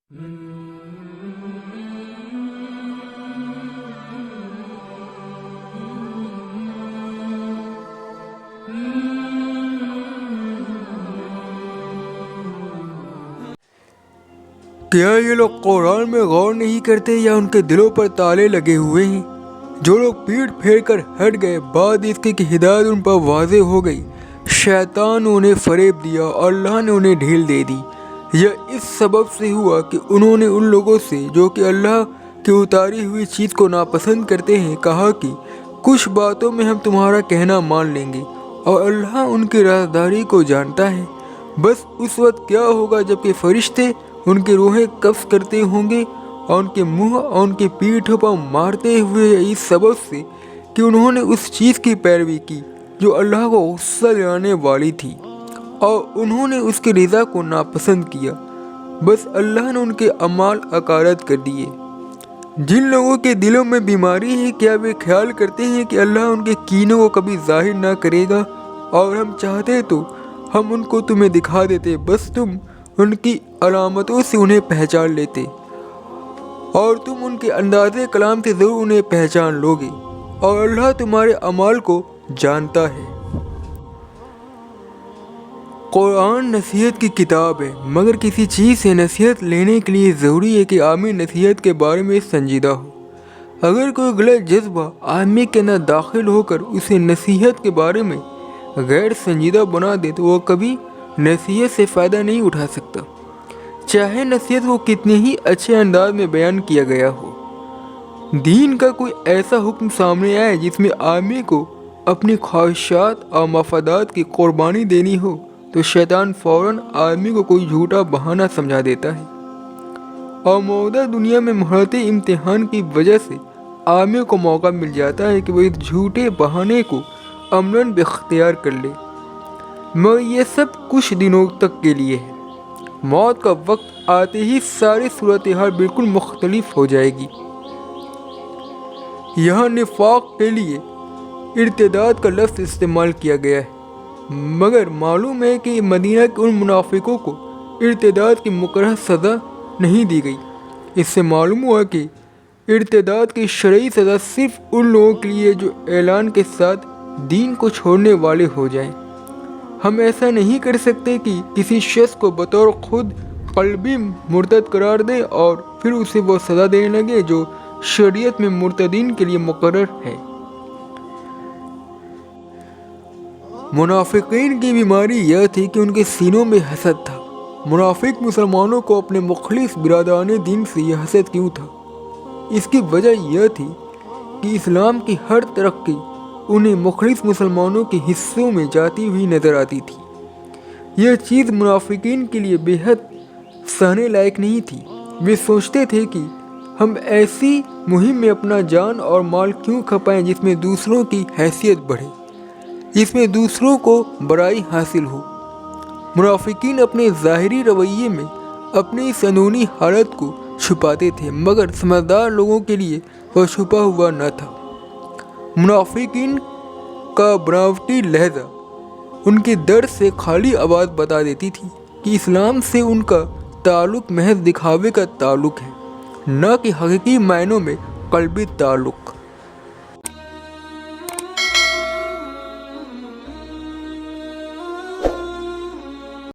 کیا یہ لوگ قرآن میں غور نہیں کرتے یا ان کے دلوں پر تالے لگے ہوئے ہیں؟ جو لوگ پیٹ پھیر کر ہٹ گئے بعد اس کے کہ ہدایت ان پر واضح ہو گئی، شیطان نے انہیں فریب دیا اور اللہ نے انہیں ڈھیل دے دی۔ یہ اس سبب سے ہوا کہ انہوں نے ان لوگوں سے جو کہ اللہ کی اتاری ہوئی چیز کو ناپسند کرتے ہیں کہا کہ کچھ باتوں میں ہم تمہارا کہنا مان لیں گے اور اللہ ان کی رازداری کو جانتا ہے۔ بس اس وقت کیا ہوگا جب کہ فرشتے ان کی روحیں قبض کرتے ہوں گے اور ان کے منہ اور ان کی پیٹھوں پر مارتے ہوئے اس سبب سے کہ انہوں نے اس چیز کی پیروی کی جو اللہ کو غصہ دلانے والی تھی اور انہوں نے اس کی رضا کو ناپسند کیا۔ بس اللہ نے ان کے اعمال اکارت کر دیے۔ جن لوگوں کے دلوں میں بیماری ہے، کیا وہ خیال کرتے ہیں کہ اللہ ان کے کینوں کو کبھی ظاہر نہ کرے گا؟ اور ہم چاہتے تو ہم ان کو تمہیں دکھا دیتے، بس تم ان کی علامتوں سے انہیں پہچان لیتے اور تم ان کے انداز کلام سے ضرور انہیں پہچان لوگے، اور اللہ تمہارے اعمال کو جانتا ہے۔ قرآن نصیحت کی کتاب ہے، مگر کسی چیز سے نصیحت لینے کے لیے ضروری ہے کہ عامی نصیحت کے بارے میں سنجیدہ ہو۔ اگر کوئی غلط جذبہ عامی کے اندر داخل ہو کر اسے نصیحت کے بارے میں غیر سنجیدہ بنا دے تو وہ کبھی نصیحت سے فائدہ نہیں اٹھا سکتا، چاہے نصیحت کو کتنے ہی اچھے انداز میں بیان کیا گیا ہو۔ دین کا کوئی ایسا حکم سامنے آئے جس میں عامی کو اپنی خواہشات اور مفادات کی قربانی دینی ہو تو شیطان فوراً آدمی کو کوئی جھوٹا بہانہ سمجھا دیتا ہے، اور موجودہ دنیا میں مہارت امتحان کی وجہ سے آدمی کو موقع مل جاتا ہے کہ وہ اس جھوٹے بہانے کو عملاً اختیار کر لے، مگر یہ سب کچھ دنوں تک کے لیے ہے۔ موت کا وقت آتے ہی ساری صورتحال بالکل مختلف ہو جائے گی۔ یہاں نفاق کے لیے ارتداد کا لفظ استعمال کیا گیا ہے، مگر معلوم ہے کہ مدینہ کے ان منافقوں کو ارتداد کی مقررہ سزا نہیں دی گئی۔ اس سے معلوم ہوا کہ ارتداد کی شرعی سزا صرف ان لوگوں کے لیے جو اعلان کے ساتھ دین کو چھوڑنے والے ہو جائیں۔ ہم ایسا نہیں کر سکتے کہ کسی شخص کو بطور خود قلبی مرتد قرار دیں اور پھر اسے وہ سزا دینے لگے جو شریعت میں مرتدین کے لیے مقرر ہے۔ منافقین کی بیماری یہ تھی کہ ان کے سینوں میں حسد تھا۔ منافق مسلمانوں کو اپنے مخلص برادران دین سے یہ حسد کیوں تھا؟ اس کی وجہ یہ تھی کہ اسلام کی ہر ترقی انہیں مخلص مسلمانوں کے حصوں میں جاتی ہوئی نظر آتی تھی۔ یہ چیز منافقین کے لیے بے حد سہنے لائق نہیں تھی۔ وہ سوچتے تھے کہ ہم ایسی مہم میں اپنا جان اور مال کیوں کھپائیں جس میں دوسروں کی حیثیت بڑھے، جس میں دوسروں کو بڑائی حاصل ہو۔ منافقین اپنے ظاہری رویے میں اپنی اس اندرونی حالت کو چھپاتے تھے، مگر سمجھدار لوگوں کے لیے وہ چھپا ہوا نہ تھا۔ منافقین کا بناوٹی لہجہ ان کے درد سے خالی آواز بتا دیتی تھی کہ اسلام سے ان کا تعلق محض دکھاوے کا تعلق ہے، نہ کہ حقیقی معنوں میں قلبی تعلق۔